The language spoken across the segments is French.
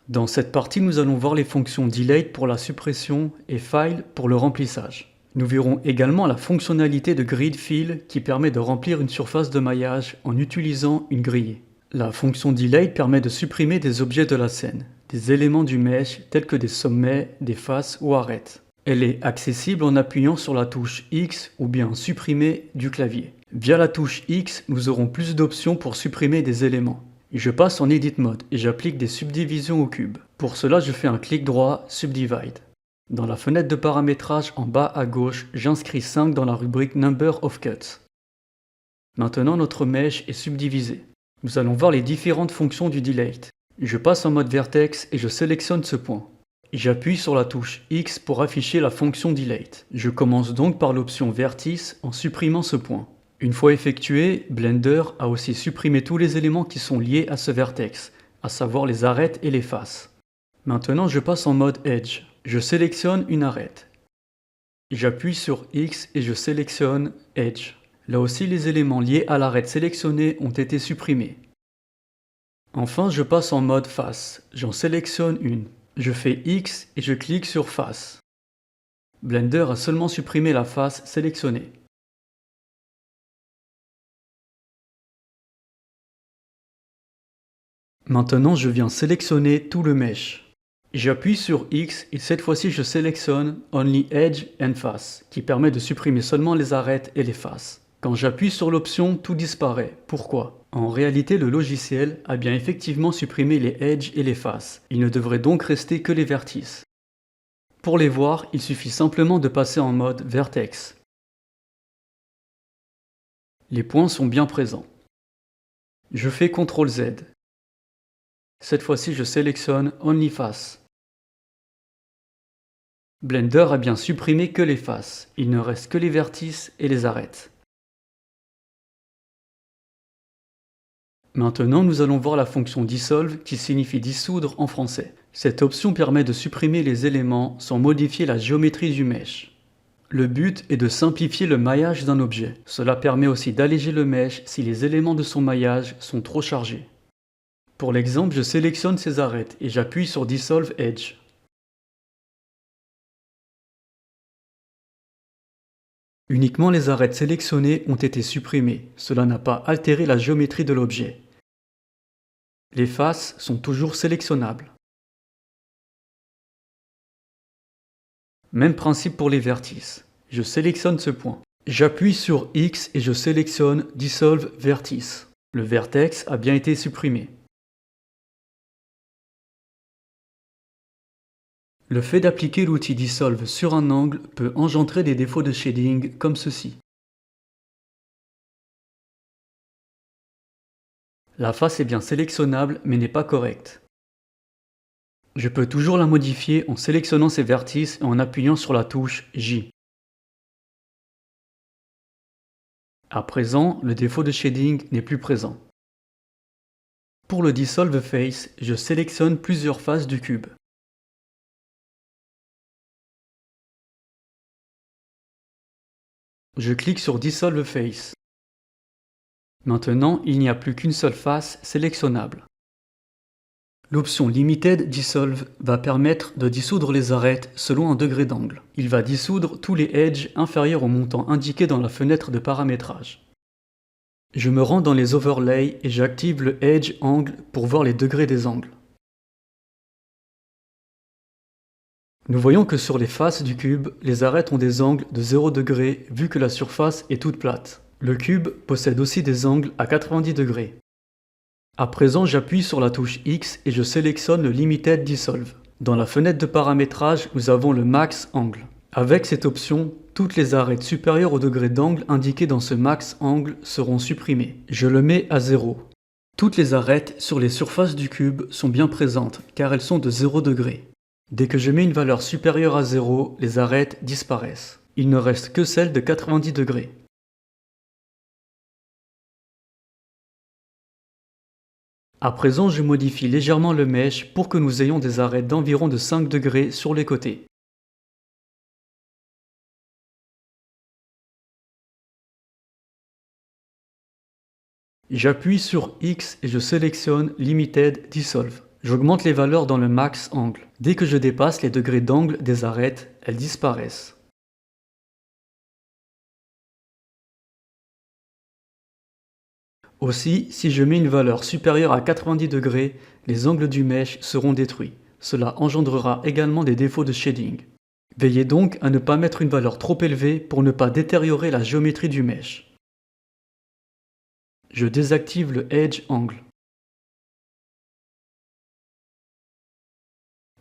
Dans cette partie, nous allons voir les fonctions delete pour la suppression et file pour le remplissage. Nous verrons également la fonctionnalité de grid fill qui permet de remplir une surface de maillage en utilisant une grille. La fonction delete permet de supprimer des objets de la scène, des éléments du mesh tels que des sommets, des faces ou arêtes. Elle est accessible en appuyant sur la touche X ou bien supprimer du clavier. Via la touche X, nous aurons plus d'options pour supprimer des éléments. Je passe en Edit Mode et j'applique des subdivisions au cube. Pour cela, je fais un clic droit Subdivide. Dans la fenêtre de paramétrage en bas à gauche, j'inscris 5 dans la rubrique Number of Cuts. Maintenant, notre mesh est subdivisé. Nous allons voir les différentes fonctions du delete. Je passe en mode vertex et je sélectionne ce point. J'appuie sur la touche X pour afficher la fonction delete. Je commence donc par l'option vertice en supprimant ce point. Une fois effectué, Blender a aussi supprimé tous les éléments qui sont liés à ce vertex, à savoir les arêtes et les faces. Maintenant, je passe en mode Edge. Je sélectionne une arête. J'appuie sur X et je sélectionne Edge. Là aussi, les éléments liés à l'arête sélectionnée ont été supprimés. Enfin, je passe en mode face. J'en sélectionne une. Je fais X et je clique sur face. Blender a seulement supprimé la face sélectionnée. Maintenant, je viens sélectionner tout le mesh. J'appuie sur X et cette fois-ci, je sélectionne Only Edge and Face, qui permet de supprimer seulement les arêtes et les faces. Quand j'appuie sur l'option, tout disparaît. Pourquoi? En réalité, le logiciel a bien effectivement supprimé les edges et les faces. Il ne devrait donc rester que les vertices. Pour les voir, il suffit simplement de passer en mode Vertex. Les points sont bien présents. Je fais CTRL Z. Cette fois-ci, je sélectionne Only Face. Blender a bien supprimé que les faces. Il ne reste que les vertices et les arêtes. Maintenant, nous allons voir la fonction Dissolve qui signifie dissoudre en français. Cette option permet de supprimer les éléments sans modifier la géométrie du mesh. Le but est de simplifier le maillage d'un objet. Cela permet aussi d'alléger le mesh si les éléments de son maillage sont trop chargés. Pour l'exemple, je sélectionne ces arêtes et j'appuie sur Dissolve Edge. Uniquement les arêtes sélectionnées ont été supprimées. Cela n'a pas altéré la géométrie de l'objet. Les faces sont toujours sélectionnables. Même principe pour les vertices. Je sélectionne ce point. J'appuie sur X et je sélectionne Dissolve Vertice. Le vertex a bien été supprimé. Le fait d'appliquer l'outil Dissolve sur un angle peut engendrer des défauts de shading comme ceci. La face est bien sélectionnable mais n'est pas correcte. Je peux toujours la modifier en sélectionnant ces vertices et en appuyant sur la touche J. À présent, le défaut de shading n'est plus présent. Pour le Dissolve Face, je sélectionne plusieurs faces du cube. Je clique sur Dissolve Face. Maintenant, il n'y a plus qu'une seule face sélectionnable. L'option Limited Dissolve va permettre de dissoudre les arêtes selon un degré d'angle. Il va dissoudre tous les edges inférieurs au montant indiqué dans la fenêtre de paramétrage. Je me rends dans les overlays et j'active le Edge Angle pour voir les degrés des angles. Nous voyons que sur les faces du cube, les arêtes ont des angles de 0 degré vu que la surface est toute plate. Le cube possède aussi des angles à 90 degrés. À présent, j'appuie sur la touche X et je sélectionne le Limited Dissolve. Dans la fenêtre de paramétrage, nous avons le Max Angle. Avec cette option, toutes les arêtes supérieures au degré d'angle indiqué dans ce Max Angle seront supprimées. Je le mets à 0. Toutes les arêtes sur les surfaces du cube sont bien présentes car elles sont de 0 degré. Dès que je mets une valeur supérieure à 0, les arêtes disparaissent. Il ne reste que celles de 90 degrés. À présent, je modifie légèrement le mesh pour que nous ayons des arêtes d'environ de 5 degrés sur les côtés. J'appuie sur X et je sélectionne Limited Dissolve. J'augmente les valeurs dans le max angle. Dès que je dépasse les degrés d'angle des arêtes, elles disparaissent. Aussi, si je mets une valeur supérieure à 90 degrés, les angles du mesh seront détruits. Cela engendrera également des défauts de shading. Veillez donc à ne pas mettre une valeur trop élevée pour ne pas détériorer la géométrie du mesh. Je désactive le Edge Angle.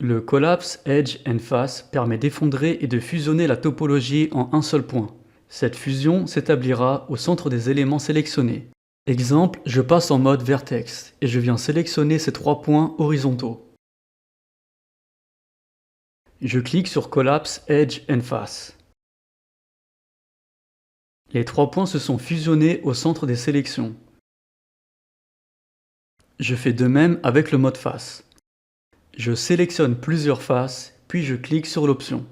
Le Collapse Edge and Face permet d'effondrer et de fusionner la topologie en un seul point. Cette fusion s'établira au centre des éléments sélectionnés. Exemple, je passe en mode Vertex et je viens sélectionner ces 3 points horizontaux. Je clique sur Collapse Edge and Face. Les 3 points se sont fusionnés au centre des sélections. Je fais de même avec le mode face. Je sélectionne plusieurs faces, puis je clique sur l'option.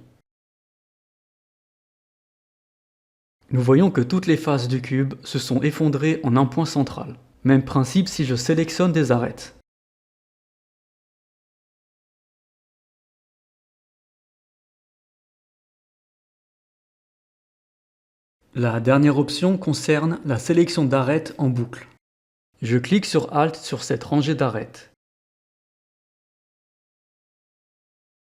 Nous voyons que toutes les faces du cube se sont effondrées en un point central. Même principe si je sélectionne des arêtes. La dernière option concerne la sélection d'arêtes en boucle. Je clique sur Alt sur cette rangée d'arêtes.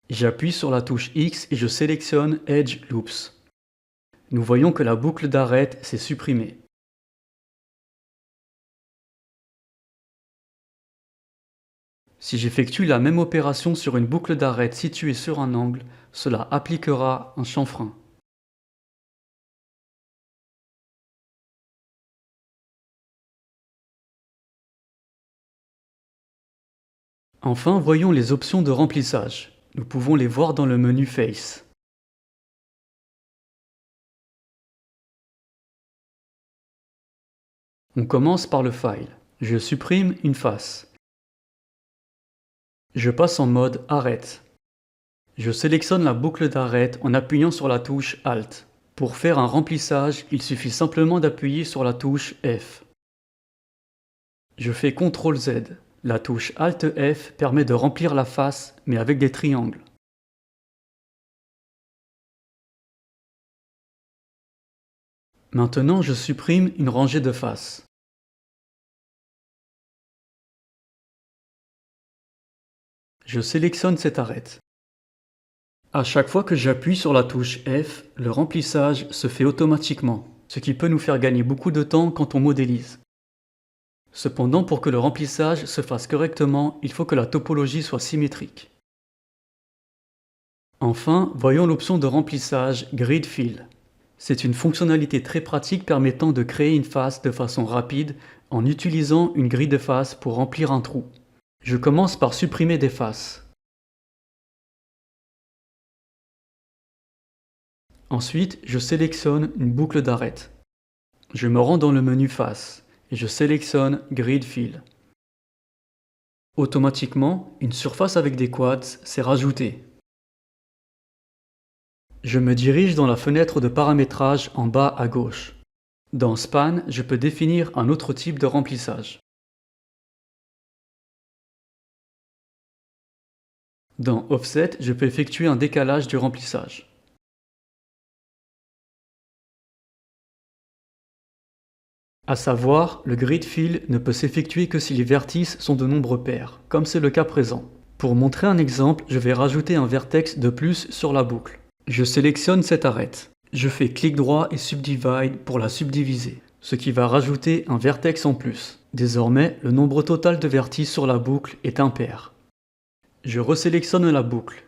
J'appuie sur la touche X et je sélectionne Edge Loops. Nous voyons que la boucle d'arêtes s'est supprimée. Si j'effectue la même opération sur une boucle d'arêtes située sur un angle, cela appliquera un chanfrein. Enfin, voyons les options de remplissage. Nous pouvons les voir dans le menu Face. On commence par le File. Je supprime une face. Je passe en mode Arête. Je sélectionne la boucle d'arête en appuyant sur la touche Alt. Pour faire un remplissage, il suffit simplement d'appuyer sur la touche F. Je fais CTRL Z. La touche Alt F permet de remplir la face, mais avec des triangles. Maintenant, je supprime une rangée de faces. Je sélectionne cette arête. À chaque fois que j'appuie sur la touche F, le remplissage se fait automatiquement, ce qui peut nous faire gagner beaucoup de temps quand on modélise. Cependant, pour que le remplissage se fasse correctement, il faut que la topologie soit symétrique. Enfin, voyons l'option de remplissage Grid Fill. C'est une fonctionnalité très pratique permettant de créer une face de façon rapide en utilisant une grille de faces pour remplir un trou. Je commence par supprimer des faces. Ensuite, je sélectionne une boucle d'arête. Je me rends dans le menu Face et je sélectionne Grid Fill. Automatiquement, une surface avec des quads s'est rajoutée. Je me dirige dans la fenêtre de paramétrage en bas à gauche. Dans Span, je peux définir un autre type de remplissage. Dans Offset, je peux effectuer un décalage du remplissage. À savoir, le grid fill ne peut s'effectuer que si les vertices sont de nombre pair, comme c'est le cas présent. Pour montrer un exemple, je vais rajouter un vertex de plus sur la boucle. Je sélectionne cette arête. Je fais clic droit et Subdivide pour la subdiviser, ce qui va rajouter un vertex en plus. Désormais, le nombre total de vertices sur la boucle est impair. Je resélectionne la boucle.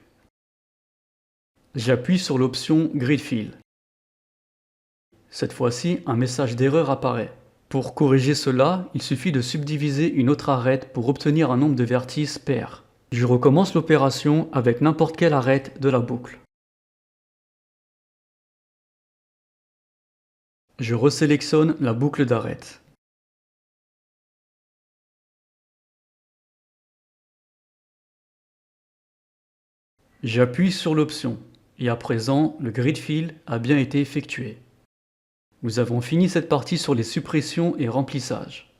J'appuie sur l'option Grid Fill. Cette fois-ci, un message d'erreur apparaît. Pour corriger cela, il suffit de subdiviser une autre arête pour obtenir un nombre de vertices pair. Je recommence l'opération avec n'importe quelle arête de la boucle. Je resélectionne la boucle d'arête. J'appuie sur l'option et à présent, le grid fill a bien été effectué. Nous avons fini cette partie sur les suppressions et remplissages.